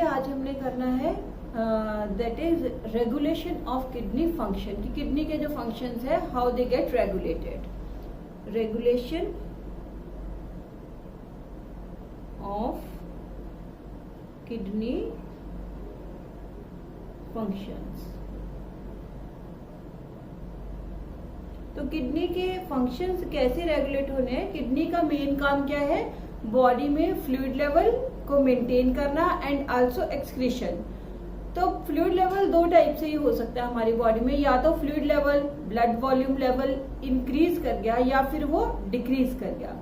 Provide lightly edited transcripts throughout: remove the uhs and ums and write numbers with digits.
आज हमने करना है that is regulation of kidney function कि किडनी के जो फंक्शंस है how they get regulated. Regulation of kidney functions. तो किडनी के फंक्शंस कैसे रेगुलेट होने हैं? किडनी का मेन काम क्या है? बॉडी में फ्लूइड लेवल को मेंटेन करना एंड आल्सो एक्सक्रीशन। तो फ्लूइड लेवल दो टाइप से ही हो सकता है हमारी बॉडी में, या तो fluid level blood volume level increase कर गया या फिर वो डिक्रीज कर गया।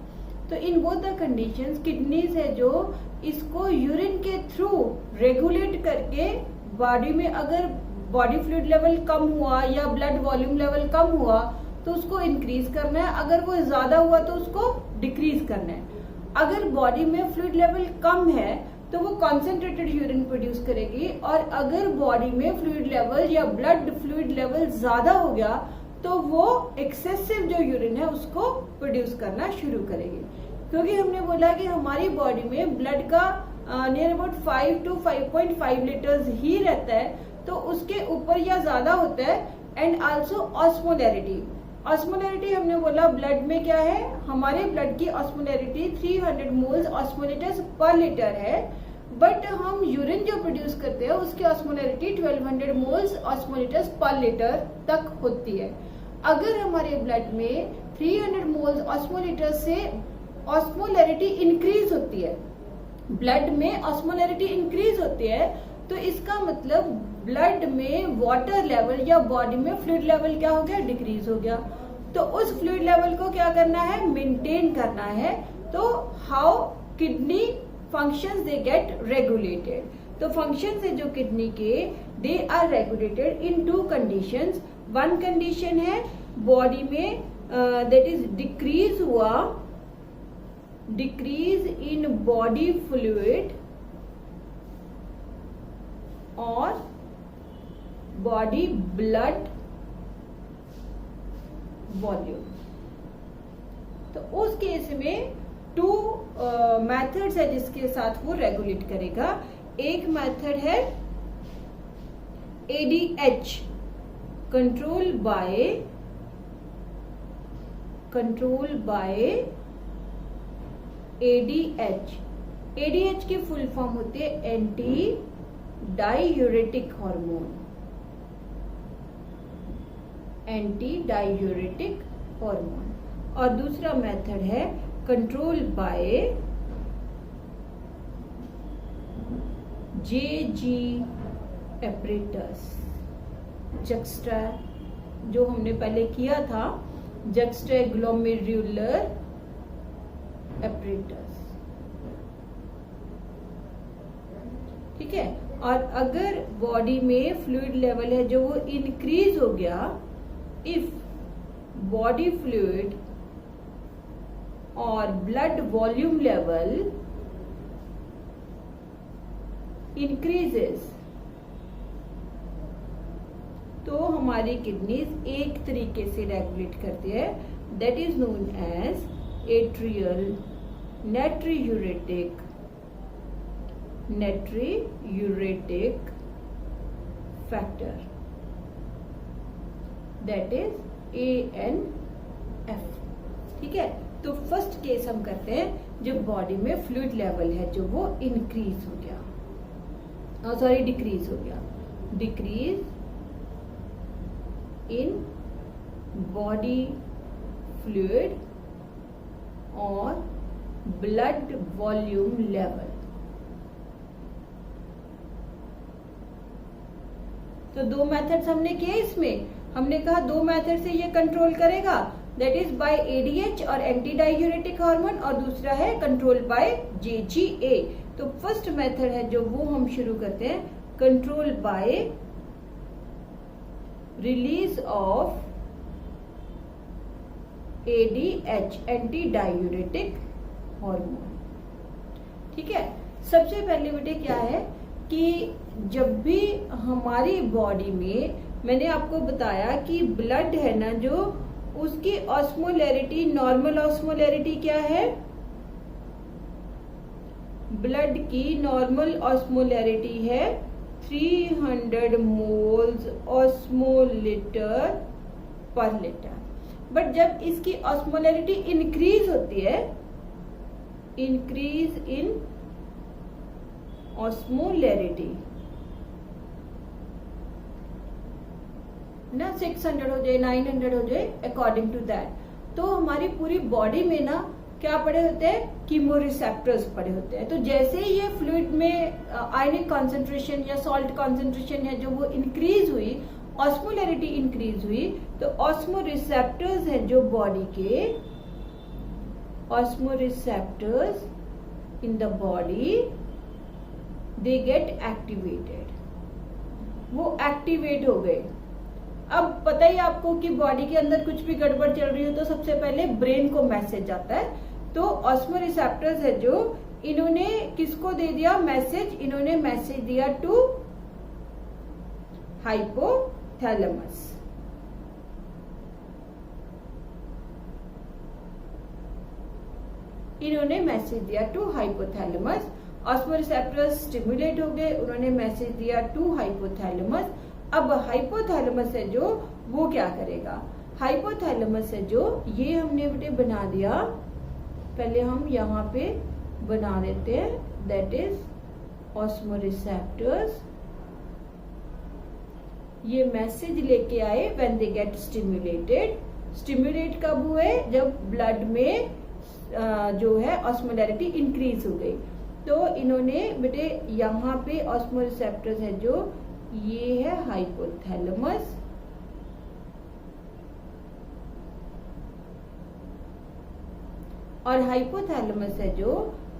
तो in both the conditions kidneys है जो इसको यूरिन के थ्रू रेगुलेट करके बॉडी में अगर बॉडी फ्लूइड लेवल कम हुआ या ब्लड वॉल्यूम लेवल कम हुआ तो उसको इंक्रीज करना है, अगर वो ज्यादा हुआ तो उसको डिक्रीज करना है। अगर बॉडी में फ्लूइड लेवल कम है तो वो कॉन्सेंट्रेटेड यूरिन प्रोड्यूस करेगी, और अगर बॉडी में फ्लूइड लेवल या ब्लड फ्लूइड लेवल ज्यादा हो गया तो वो एक्सेसिव जो यूरिन है उसको प्रोड्यूस करना शुरू करेगी। क्योंकि हमने बोला कि हमारी बॉडी में ब्लड का नियर अबाउट 5 to 5.5 लीटर्स ही रहता है, तो उसके ऊपर या ज्यादा होता है। And also osmolarity. ऑस्मोलैरिटी हमने बोला ब्लड में क्या है, हमारे ब्लड की ऑस्मोलैरिटी 300 मोल्स ऑस्मोलिटर्स पर लीटर है, बट हम यूरिन जो प्रोड्यूस करते हैं उसकी ऑस्मोलैरिटी 1200 मोल्स ऑस्मोलिटर्स पर लीटर तक होती है। अगर हमारे ब्लड में 300 मोल्स ऑस्मोलिटर से ऑस्मोलैरिटी इंक्रीज होती है, ब्लड में ऑस्मोलैरिटी इंक्रीज होती है, तो इसका मतलब ब्लड में वाटर लेवल या बॉडी में फ्लूइड लेवल क्या हो गया? डिक्रीज हो गया। तो उस फ्लूइड लेवल को क्या करना है? मेंटेन करना है। तो how kidney functions they get regulated. तो फंक्शंस है जो किडनी के they are regulated in two conditions. One condition है बॉडी में दैट इज डिक्रीज हुआ, डिक्रीज इन बॉडी फ्लूइड और बॉडी ब्लड वॉल्यूम। तो उस केस में टू मेथड्स है जिसके साथ वो रेगुलेट करेगा। एक मेथड है ADH, control by ADH। ADH की फुल फॉर्म होती है anti diuretic hormone. Anti diuretic hormone. और दूसरा मेथड है control bye JG apparatus. Juxta जो हमने पहले किया था, जक्स्ट्रा ग्लोमेरुलर एपरेटस, ठीक है। और अगर बॉडी में फ्लूइड लेवल है जो वो इंक्रीज हो गया, इफ बॉडी फ्लूइड और ब्लड वॉल्यूम लेवल इंक्रीजेस, तो हमारी किडनीज एक तरीके से रेगुलेट करती है, that is known as atrial natriuretic factor, that is ANF, ठीक है। तो फर्स्ट केस हम करते हैं जब बॉडी में फ्लूइड लेवल है जो वो इंक्रीज हो गया, डिक्रीज हो गया। डिक्रीज इन बॉडी फ्लूइड और ब्लड वॉल्यूम लेवल। तो दो मेथड्स हमने किए इसमें। हमने कहा दो मेथड से ये कंट्रोल करेगा, दैट इज बाय ADH और एंटी डायूरेटिक हार्मोन, और दूसरा है कंट्रोल बाय JGA। तो फर्स्ट मेथड है जो वो हम शुरू करते हैं, control by release of ADH anti diuretic hormone, ठीक है। सबसे पहले बेटे क्या है कि जब भी हमारी बॉडी में, मैंने आपको बताया कि ब्लड है ना जो, उसकी ऑस्मोलैरिटी, नॉर्मल ऑस्मोलैरिटी क्या है? ब्लड की नॉर्मल ऑस्मोलैरिटी है 300 मोल्स ऑस्मोलिटर पर लीटर, बट जब इसकी ऑस्मोलैरिटी इंक्रीज होती है, इंक्रीज इन ऑस्मोलैरिटी ना 600 हो जाए 900 हो जाए अकॉर्डिंग टू दैट, तो हमारी पूरी बॉडी में ना क्या पड़े होते हैं, कीमोरिसेप्टर्स पड़े होते हैं। तो जैसे ही ये फ्लूइड में आयनिक कॉन्सेंट्रेशन या सॉल्ट कॉन्सेंट्रेशन है जो वो इंक्रीज हुई, ऑस्मोलैरिटी इंक्रीज हुई, तो ऑस्मोरिसेप्टर्स है जो बॉडी के, osmoreceptors in the body they get activated, वो एक्टिवेट हो गए। अब पता ही आपको कि बॉडी के अंदर कुछ भी गड़बड़ चल रही हो तो सबसे पहले ब्रेन को मैसेज आता है। तो ऑस्मोरिसेप्टर्स है जो, इन्होंने किसको दे दिया मैसेज, इन्होंने मैसेज दिया टू हाइपोथैलेमस। इन्होंने मैसेज दिया टू हाइपोथैलेमस, ऑस्मोरिसेप्टर्स स्टिमुलेट हो गए, उन्होंने मैसेज दिया टू हाइपोथैलेमस। अब हाइपोथैलेमस है जो, वो क्या करेगा, हाइपोथैलेमस है जो, ये हमने बेटे बना दिया, पहले हम यहाँ पे बना देते हैं, दैट इज ऑस्मोरिसेप्टर्स। ये मैसेज लेके आए when they get stimulated. Stimulate कब हुए, जब ब्लड में जो है ऑस्मोलैरिटी इंक्रीज हो गई। तो इन्होंने बेटे यहाँ पे ऑस्मोरिसेप्टर्स है जो, ये है हाइपोथैलेमस, और हाइपोथैलेमस है जो,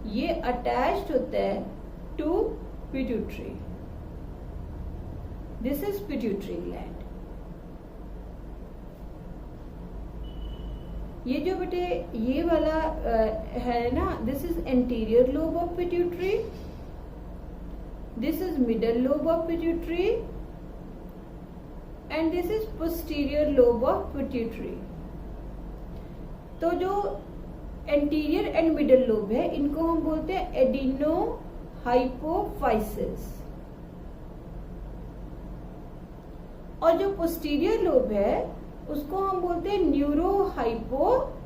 ये अटैच्ड होता है to pituitary, this is pituitary gland. ये जो बेटे ये वाला है ना, this is anterior lobe of pituitary, this is middle lobe of pituitary and this is posterior lobe of pituitary। तो जो एंटीरियर एंड मिडल लोब है इनको हम बोलते हैं एडिनो हाइपोफाइसिस, और जो पोस्टीरियर लोब है उसको हम बोलते हैं न्यूरो हाइपोफाइसिस।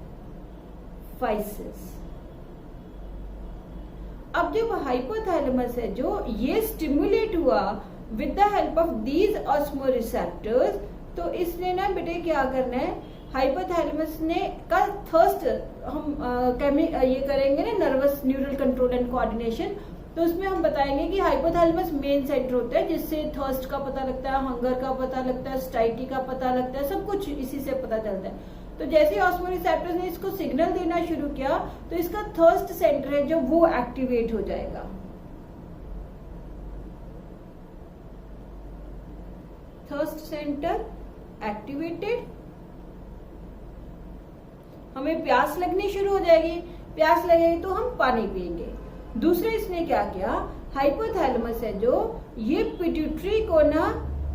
अब जब हाइपोथैलेमस है जो, ये स्टिमुलेट हुआ with the help of these osmoreceptors, तो इसने ना बेटे क्या करना है, हाइपोथैलेमस ने का थर्स्ट हम ये करेंगे ना nervous neural control and coordination, तो उसमें हम बताएंगे कि हाइपोथैलेमस मेन सेंटर होता है जिससे थर्स्ट का पता लगता है, हंगर का पता लगता है, स्टाइटी का पता लगता है, सब कुछ इसी से पता चलता है। तो जैसे ऑस्मोरिसेप्टर्स ने इसको सिग्नल देना शुरू किया तो इसका थर्स्ट सेंटर है जो, वो एक्टिवेट हो जाएगा। थर्स्ट सेंटर एक्टिवेटेड, हमें प्यास लगनी शुरू हो जाएगी, प्यास लगेगी तो हम पानी पिएंगे। दूसरे इसने क्या किया, हाइपोथैलेमस है जो, ये पिट्यूटरी को ना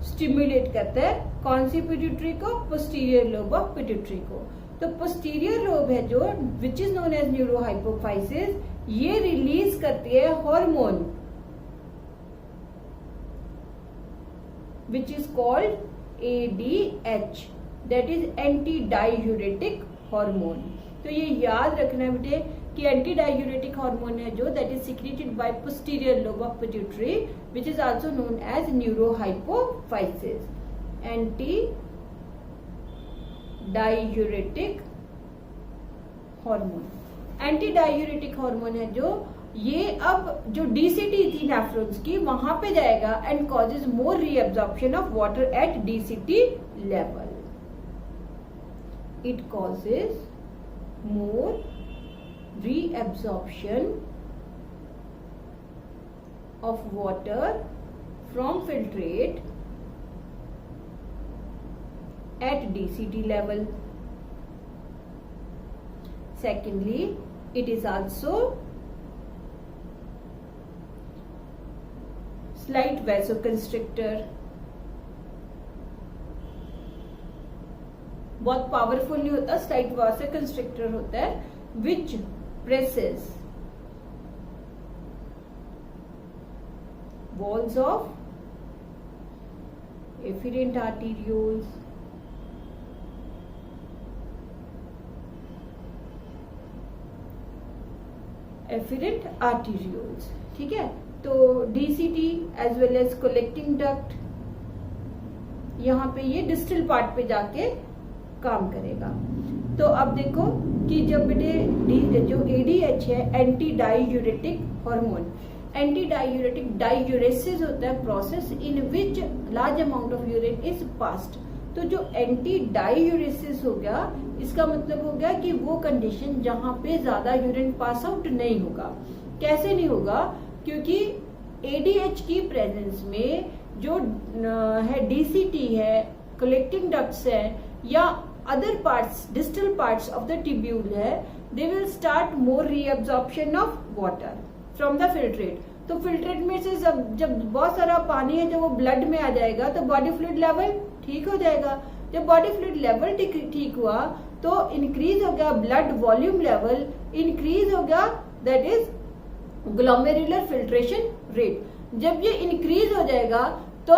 स्टिमुलेट करता है, कौन सी पिट्यूटरी को, पोस्टीरियर लोब ऑफ पिट्यूटरी को। तो पोस्टीरियर लोब है जो, which is known as neuro hypophysis, ये रिलीज करती है hormone which is called ADH, that is anti diuretic hormone. तो ये याद रखना है बेटे कि एंटी डाययूरेटिक हार्मोन है जो, that is secreted by posterior lobe of pituitary which is also known as neuro hypophysis. Anti diuretic hormone, anti diuretic hormone है जो, ये अब जो DCT थी नेफ्रॉन्स की वहां पे जाएगा and causes more reabsorption of water at DCT level. It causes more reabsorption of water from filtrate at DCT level. Secondly, it is also slight vasoconstrictor, बहुत पावरफुल नहीं होता, स्लाइट वासोकंस्ट्रिक्टर होता है, विच presses walls of efferent arterioles, efferent arterioles, ठीक है। तो DCT as well as collecting duct, यहाँ पे ये डिस्टल पार्ट पे जाके काम करेगा। तो अब देखो कि जब बेटे जो ADH है anti diuretic hormone, anti diuretic, diuresis होता है process in which large amount of urine is passed. तो जो एंटी डायूरेसिस हो गया, इसका मतलब हो गया कि वो कंडीशन जहां पे ज्यादा यूरिन पास आउट नहीं होगा। कैसे नहीं होगा? क्योंकि ADH की प्रेजेंस में जो है DCT है, कलेक्टिंग डक्ट्स है, या other parts, distal parts of the tubule है, they will start more reabsorption of water from the filtrate. तो फिल्ट्रेट में से जब बहुत सारा पानी है, जब वो ब्लड में आ जाएगा तो बॉडी फ्लूइड लेवल ठीक हो जाएगा। जब बॉडी फ्लूइड लेवल ठीक हुआ तो इंक्रीज हो गया ब्लड वॉल्यूम लेवल, इंक्रीज हो गया that is glomerular filtration rate. जब ये इंक्रीज हो जाएगा तो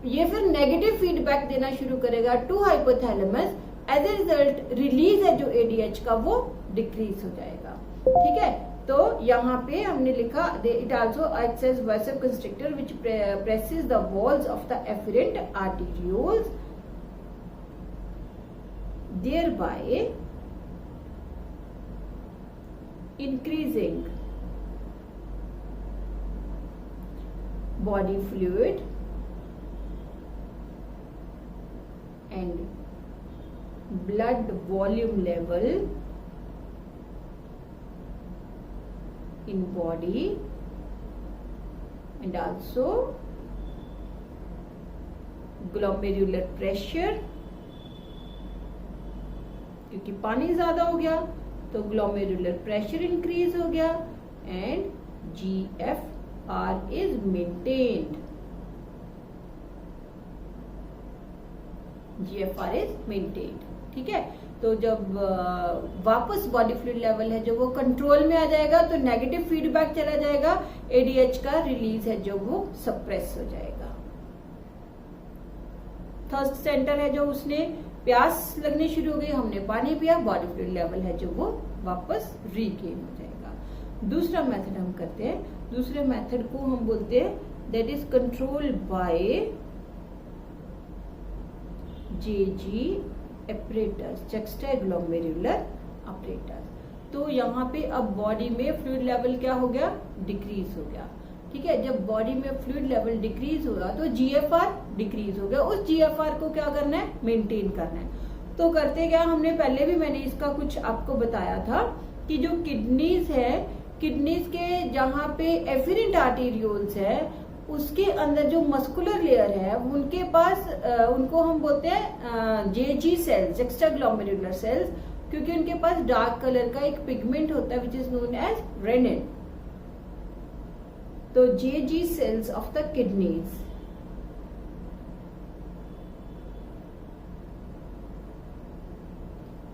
ये फिर नेगेटिव फीडबैक देना शुरू करेगा to hypothalamus. As a result release है जो ADH का वो डिक्रीज हो जाएगा, ठीक है। तो यहाँ पे हमने लिखा it also acts as vasoconstrictor which presses the walls of the efferent arterioles, thereby increasing body fluid and blood volume level in body, and also glomerular pressure, क्योंकि पानी ज्यादा हो गया तो ग्लोमेरुलर प्रेशर इंक्रीज हो गया, and GFR is maintained, GFR is maintained, ठीक है। तो जब वापस बॉडी फ्लूइड लेवल है जो वो कंट्रोल में आ जाएगा तो नेगेटिव फीडबैक चला जाएगा, ADH का रिलीज है जो वो सप्रेस हो जाएगा। थर्स्ट सेंटर है जो उसने प्यास लगनी शुरू हो गई, हमने पानी पिया, बॉडी फ्लूइड लेवल है जो वो वापस रीगेन हो जाएगा। दूसरा मेथड हम करते हैं, दूसरे मेथड को हम बोलते हैं that is control by JG apparatus, juxtaglomerular apparatus। तो यहाँ पे अब बॉडी में फ्लूइड लेवल क्या हो गया? डिक्रीज हो गया, ठीक है। जब बॉडी में फ्लूइड लेवल डिक्रीज होगा तो GFR डिक्रीज हो गया। उस GFR को क्या करना है? मेंटेन करना है। तो करते क्या, हमने पहले भी मैंने इसका कुछ आपको बताया था कि जो किडनीज है, किडनीज के जहाँ पे एफिरेंट आर्टेरियोल्स है उसके अंदर जो मस्कुलर लेयर है उनके पास उनको हम बोलते हैं JG सेल्स, एक्स्ट्राग्लोमेरुलर सेल्स, क्योंकि उनके पास डार्क कलर का एक पिगमेंट होता है which is known as renin. तो JG cells of the kidneys,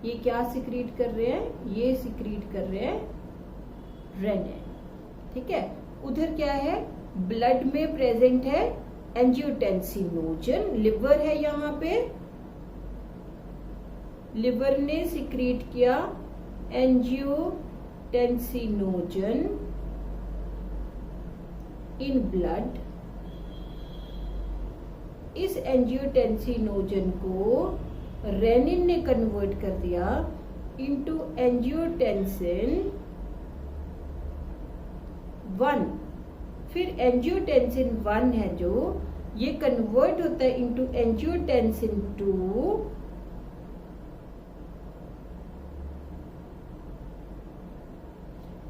ये क्या सिक्रीट कर रहे हैं? ये सिक्रीट कर रहे हैं रेनिन, ठीक है। उधर क्या है? ब्लड में प्रेजेंट है एंजियोटेंसिनोजन, लिवर है यहाँ पे, लिवर ने सिक्रीट किया एंजियोटेंसिनोजन इन ब्लड। इस एंजियोटेंसिनोजन को रेनिन ने कन्वर्ट कर दिया इनटू एंजियोटेंसिन 1। फिर एंजियोटेंसिन 1 है जो ये कन्वर्ट होता है इनटू एंजियोटेंसिन 2,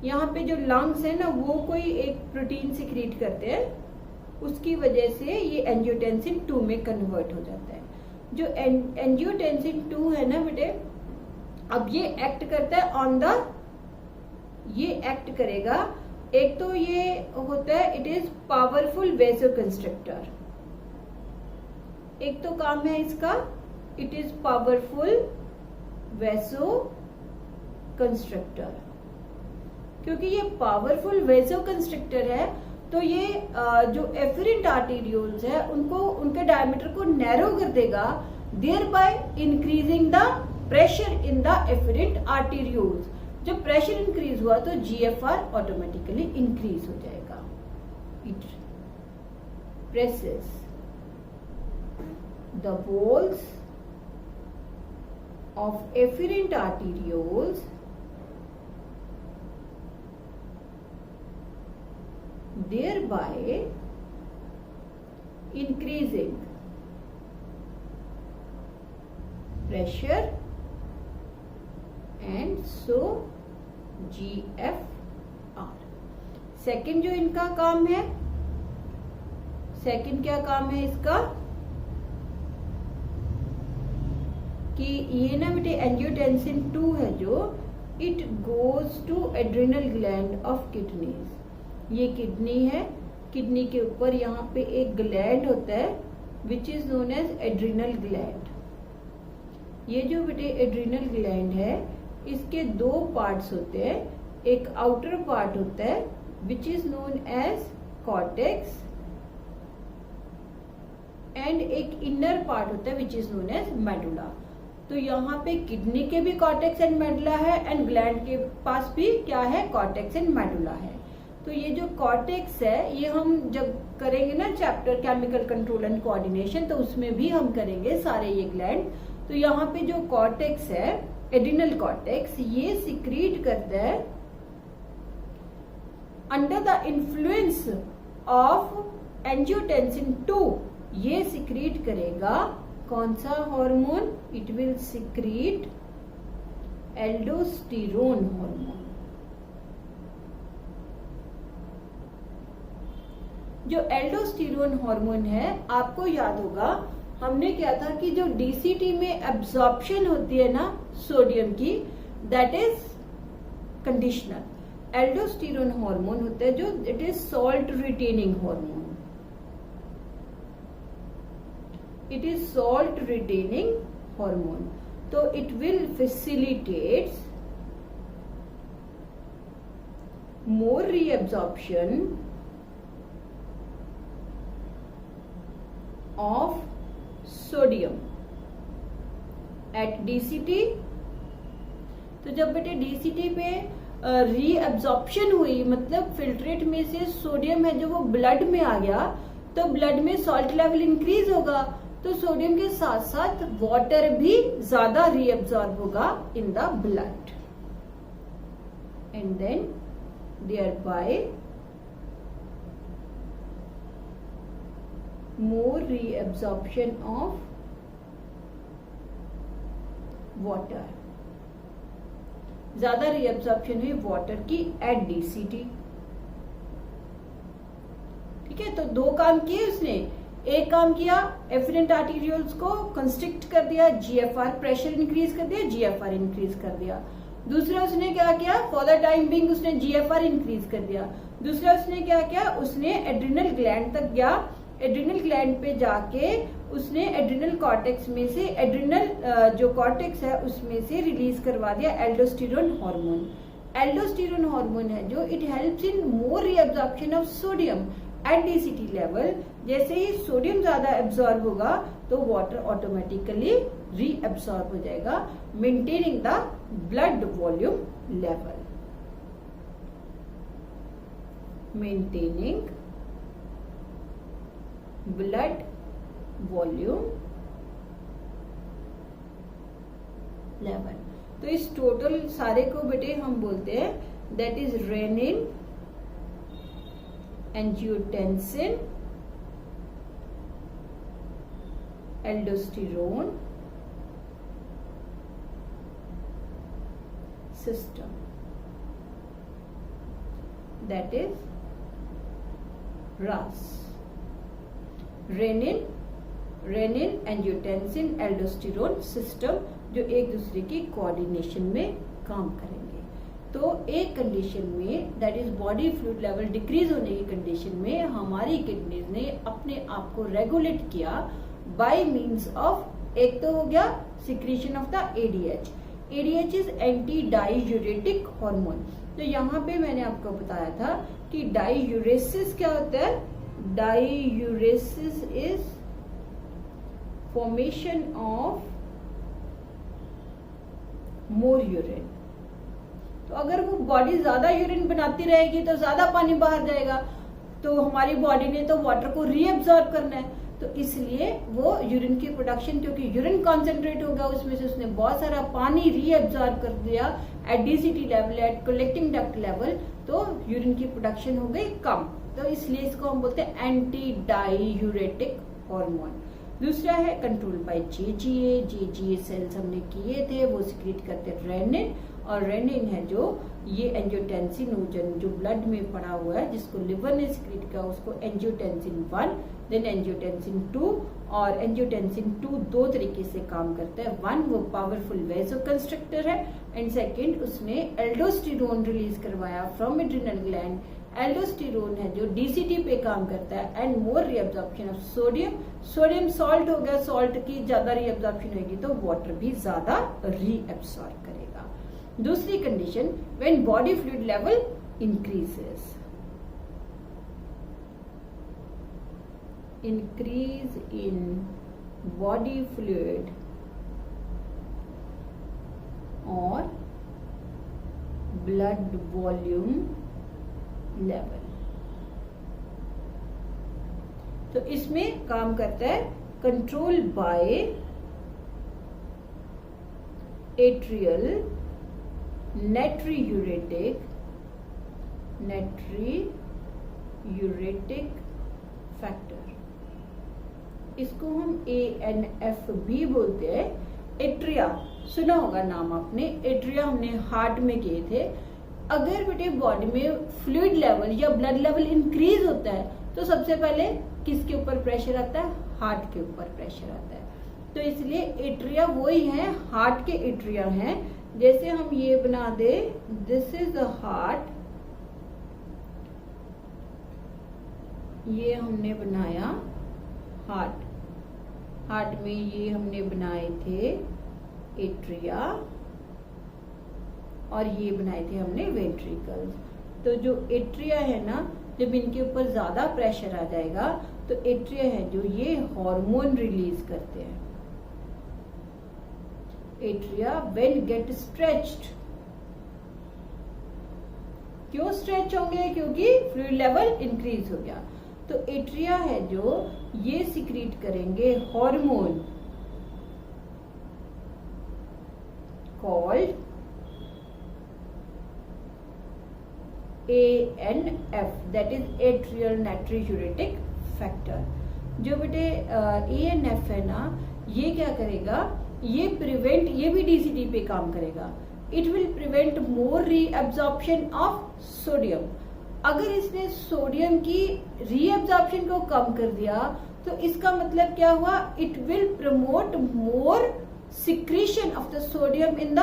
यहाँ पे जो लंग्स है ना वो कोई एक प्रोटीन सिक्रीट करते हैं, उसकी वजह से ये एंजियोटेंसिन 2 में कन्वर्ट हो जाता है। जो एंजियोटेंसिन 2 है ना बेटे, अब ये एक्ट करता है ऑन द, ये एक्ट करेगा, एक तो ये होता है इट इज पावरफुल वेसोकंस्ट्रिक्टर, एक तो काम है इसका इट इज पावरफुल वेसोकंस्ट्रिक्टर। क्योंकि ये पावरफुल वेसोकंस्ट्रिक्टर है तो ये जो एफरेंट आर्टेरियोल्स है उनको उनके डायमीटर को नैरो कर देगा, there by increasing the pressure in the efferent arterioles. जब प्रेशर इंक्रीज हुआ तो जीएफआर ऑटोमेटिकली इंक्रीज हो जाएगा। It presses the walls of efferent arterioles thereby increasing pressure and so GFR। Second जो इनका काम है, सेकंड क्या काम है इसका कि ये ना बेटे एंजियोटेंसिन 2 है जो it goes to adrenal gland of kidneys. ये किडनी है, किडनी के ऊपर यहाँ पे एक ग्लैंड होता है which is known as adrenal gland. ये जो बेटे एड्रिनल ग्लैंड है इसके दो पार्ट्स होते हैं, एक आउटर पार्ट होता है which is known as cortex and एक इनर पार्ट होता है which is known as medulla. तो यहाँ पे किडनी के भी कॉर्टेक्स एंड मेडुला है एंड ग्लैंड के पास भी क्या है, कॉर्टेक्स एंड मेडुला है। तो ये जो कॉर्टेक्स है ये हम जब करेंगे ना chapter chemical control and coordination, तो उसमें भी हम करेंगे सारे ये ग्लैंड। तो यहाँ पे जो कॉर्टेक्स है, एड्रिनल कॉर्टेक्स, ये सिक्रीट करता है under the influence of angiotensin 2। ये सिक्रीट करेगा कौन सा hormone, it will secrete aldosterone hormone. जो एल्डोस्टेरोन हार्मोन है, आपको याद होगा हमने क्या था कि जो डीसीटी में एब्जॉर्प्शन होती है ना सोडियम की, that is conditional. Aldosterone hormone होता है जो it is salt retaining hormone, it is salt retaining hormone. तो it will facilitates more reabsorption of sodium at DCT. तो जब बेटे डीसीटी पे रीअब्जॉर्प्शन हुई, मतलब फिल्ट्रेट में से सोडियम है जो वो ब्लड में आ गया, तो ब्लड में सॉल्ट लेवल इंक्रीज होगा, तो सोडियम के साथ साथ वाटर भी ज्यादा रीअब्जॉर्ब होगा in the blood and then thereby more reabsorption of water, ज्यादा रीअब्जॉर्प्शन हुई वाटर की एट डीसीटी। ठीक है, तो दो काम किए उसने। एक काम किया एफरेंट आर्टेरियोल्स को कंस्ट्रिक्ट कर दिया, जीएफआर प्रेशर इंक्रीज कर दिया, जीएफआर इंक्रीज कर दिया। दूसरा उसने क्या किया, फॉर द टाइम बिंग उसने जीएफआर इंक्रीज कर दिया। दूसरा उसने क्या किया, उसने एड्रिनल ग्लैंड तक गया, एड्रिनल ग्लैंड पे जाके उसने एड्रिनल कॉर्टेक्स में से एड्रिनल जो कॉर्टेक्स है उसमें से रिलीज करवा दिया एल्डोस्टेरोन हार्मोन। एल्डोस्टेरोन हार्मोन है जो it helps in more reabsorption of sodium at DCT level. जैसे ही सोडियम ज्यादा एब्जॉर्ब होगा तो वाटर ऑटोमेटिकली रीअब्सॉर्ब हो जाएगा, maintaining the blood volume level, maintaining blood volume level. तो इस टोटल सारे को बेटे हम बोलते हैं that is renin, angiotensin, aldosterone system, that is RAS। Renin, angiotensin, aldosterone system जो एक दूसरे की कोऑर्डिनेशन में काम करेंगे। तो एक कंडीशन में that is body fluid level decrease होने की कंडीशन में हमारी किडनीज ने अपने आप को रेगुलेट किया बाय मींस ऑफ, एक तो हो गया secretion of the ADH. ADH is anti diuretic hormone. तो यहाँ पे मैंने आपको बताया था कि डाईयूरेसिस क्या होता है. Diuresis is formation of more urine. तो अगर वो बॉडी ज्यादा यूरिन बनाती रहेगी तो ज्यादा पानी बाहर जाएगा, तो हमारी बॉडी ने तो वाटर को रीअब्सॉर्ब करना है, तो इसलिए वो यूरिन की प्रोडक्शन, क्योंकि यूरिन कॉन्सेंट्रेट होगा उसमें से उसने बहुत सारा पानी रीअब्सॉर्ब कर दिया at DCT level, at collecting duct level, तो यूरिन की प्रोडक्शन हो गई कम. तो इसलिए इसको हम बोलते हैं एंटी डाईयूरेटिक हार्मोन. दूसरा है control by JGA. JGA cells हमने किए थे, वो सिक्रीट करते रेनिन, और रेनिन है जो ये एंजियोटेंसिनोजन जो ब्लड में पड़ा हुआ है जिसको लिवर ने सिक्रीट किया उसको एंजियोटेंसिन 1, देन एंजियोटेंसिन 2. और एंजियोटेंसिन 2 दो तरीके से काम करता है. 1 वो पावरफुल वेसोकंस्ट्रक्टर है, एंड सेकेंड उसने एल्डोस्टेरोन रिलीज करवाया फ्रॉम एड्रिनल ग्लैंड. एल्डोस्टेरोन है जो डीसीटी पे काम करता है and more reabsorption of sodium. Sodium salt हो गया, सॉल्ट की ज्यादा रीअब्जॉर्प्शन होगी तो वाटर भी ज्यादा रीअब्सॉर्ब करेगा. दूसरी condition, when body fluid level increases. increase in body fluid or blood volume level. तो इसमें काम करता है control bye atrial natriuretic factor. इसको हम ANF भी बोलते हैं. एट्रिया सुना होगा नाम आपने. एट्रिया हमने हार्ट में किए थे. अगर बेटे बॉडी में फ्लूइड लेवल या ब्लड लेवल इंक्रीज होता है तो सबसे पहले किसके ऊपर प्रेशर आता है? हार्ट के ऊपर प्रेशर आता है. तो इसलिए एट्रिया वही है, हार्ट के एट्रिया हैं. जैसे हम ये बना दे, दिस इज द हार्ट, ये हमने बनाया हार्ट. हार्ट में ये हमने बनाए थे एट्रिया और ये बनाए थे हमने वेंट्रिकल्स. तो जो एट्रिया है ना, जब इनके ऊपर ज्यादा प्रेशर आ जाएगा तो एट्रिया है जो ये हार्मोन रिलीज करते हैं. Atria when get stretched. क्यों स्ट्रेच होंगे? क्योंकि फ्लूइड लेवल इंक्रीज हो गया. तो एट्रिया है जो ये सिक्रीट करेंगे hormone called ANF, that is atrial natriuretic factor. जो बेटे ANF है ना, ये क्या करेगा? ये प्रिवेंट, ये भी डीसीटी पे काम करेगा. It will prevent more reabsorption of sodium. अगर इसने सोडियम की रीअब्जॉर्प्शन को कम कर दिया तो इसका मतलब क्या हुआ? It will promote more secretion of the sodium in the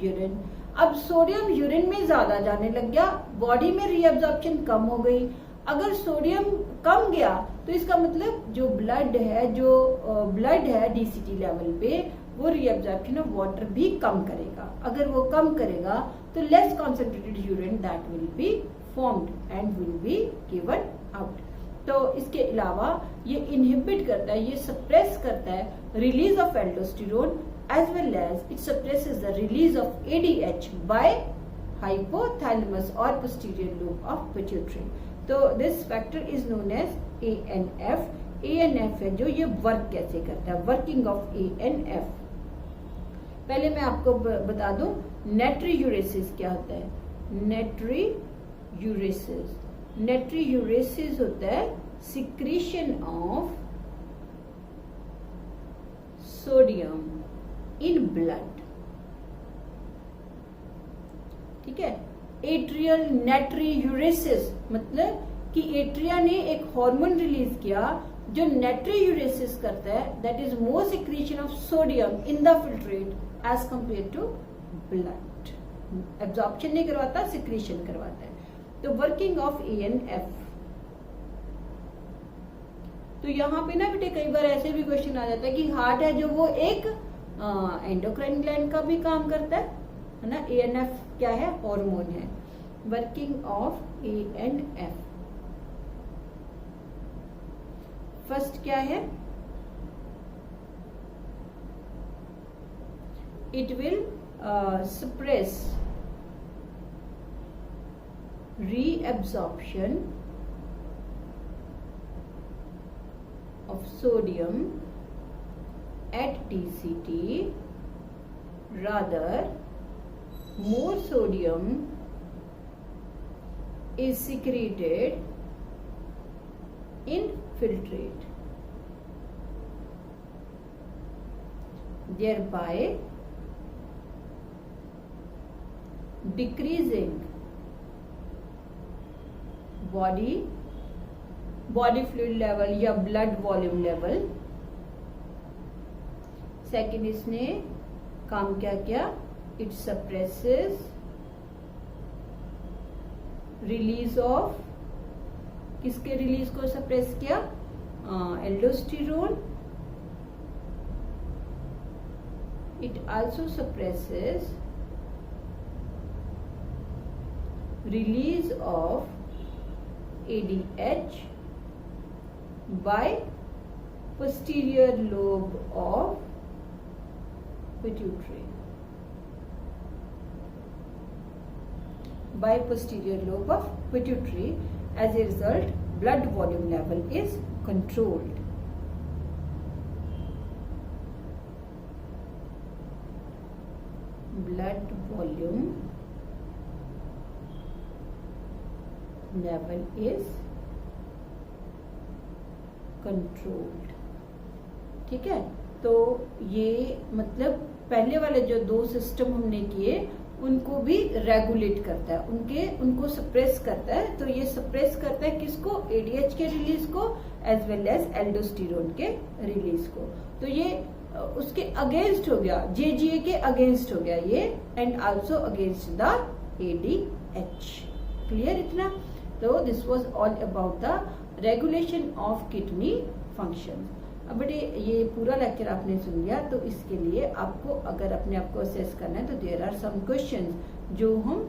urine. अब सोडियम यूरिन में ज्यादा जाने लग गया, बॉडी में रीअब्जॉर्प्शन कम हो गई. अगर सोडियम कम गया तो इसका मतलब जो ब्लड है डीसीटी लेवल पे वो रीअब्जॉर्प्शन ऑफ वाटर भी कम करेगा. अगर वो कम करेगा तो less concentrated urine that will be formed and will be given out. तो इसके अलावा ये इनहिबिट करता है, ये सप्रेस करता है release of aldosterone as well as it suppresses the release of ADH by hypothalamus or posterior lobe of pituitary. तो this factor is known as ANF. ANF है जो ये वर्क कैसे करता है, वर्किंग ऑफ ANF. पहले मैं आपको बता दूं नाट्रियूरेसिस क्या होता है. नाट्रियूरेसिस होता है secretion of sodium in blood. ठीक है. एट्रियल नाट्रियूरेसिस मतलब कि एट्रिया ने एक हार्मोन रिलीज किया जो नाट्रियूरेसिस करता है, that is more secretion of sodium in the filtrate as compare to blood. Absorption नहीं करवाता, सिक्रीशन करवाता है. तो वर्किंग ऑफ ANF. तो यहाँ पे ना बेटे कई बार ऐसे भी क्वेश्चन आ जाता है कि हार्ट है जो वो एक एंडोक्राइन ग्लैंड का भी काम करता है ना. ANF क्या है? हार्मोन है. Working of A and F. First क्या है, it will suppress reabsorption of sodium at TCT. Rather, more sodium is secreted in filtrate, thereby decreasing body fluid level या blood volume level। सेकेंड इसने काम क्या किया, it suppresses release of, किसके release को suppress किया, aldosterone. it also suppresses release of ADH by posterior lobe of pituitary, by posterior lobe of pituitary. As a result, blood volume level is controlled. Blood volume level is controlled। ठीक है, तो ये मतलब पहले वाले जो दो सिस्टम हमने किए उनको भी रेगुलेट करता है, उनको सप्रेस करता है। तो ये सप्रेस करता है किसको, एडीएच के रिलीज को एज वेल एज एल्डोस्टेरोन के रिलीज को। तो ये उसके अगेंस्ट हो गया, जेजीए के अगेंस्ट हो गया ये, and also against the ADH. Clear इतना? तो this was all about the regulation of kidney function. अब बेटे ये पूरा लेक्चर आपने सुन लिया, तो इसके लिए आपको अगर अपने आप को असेस करना है तो देयर आर सम क्वेश्चंस जो हम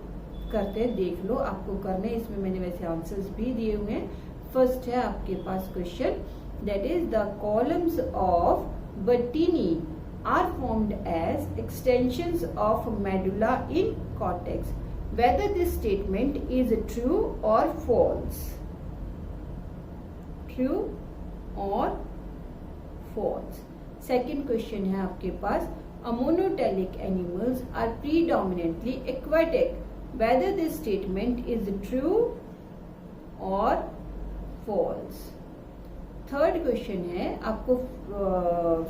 करते हैं, देख लो आपको करने। इसमें मैंने वैसे आंसर्स भी दिए हुए हैं। फर्स्ट है आपके पास question, that is the columns of Bertini are formed as extensions of medulla in cortex, whether this statement is true or false, true or false। Second question है आपके पास, ammonotelic animals are predominantly aquatic, whether this statement is true or false। Third question है आपको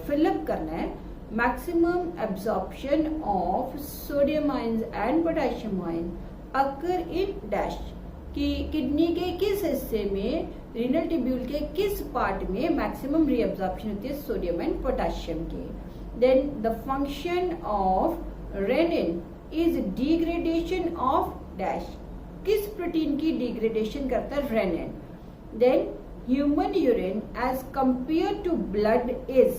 fill up करना है, maximum absorption of sodium ions and potassium ion occur in dash, कि kidney के किस हिस्से में, रीनल ट्यूब्यूल के किस पार्ट में मैक्सिमम रीअब्जॉर्प्शन होती है सोडियम एंड पोटेशियम की। Then the function of renin is degradation of dash, किस प्रोटीन की डिग्रेडेशन करता है, renin. Then human urine as compare to blood is,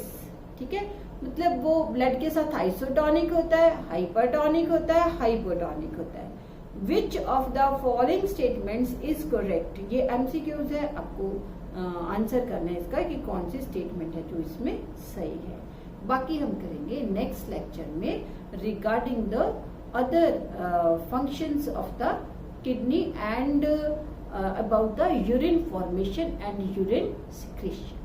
ठीक है, मतलब वो ब्लड के साथ आइसोटोनिक होता है, हाइपरटोनिक होता है, हाइपोटोनिक होता है। Which of the following statements is correct, ये एमसीक्यूज है, आपको आंसर करना है इसका कि कौन सी स्टेटमेंट है जो इसमें सही है। बाकी हम करेंगे नेक्स्ट लेक्चर में regarding the other functions of the kidney and about the urine formation and urine secretion.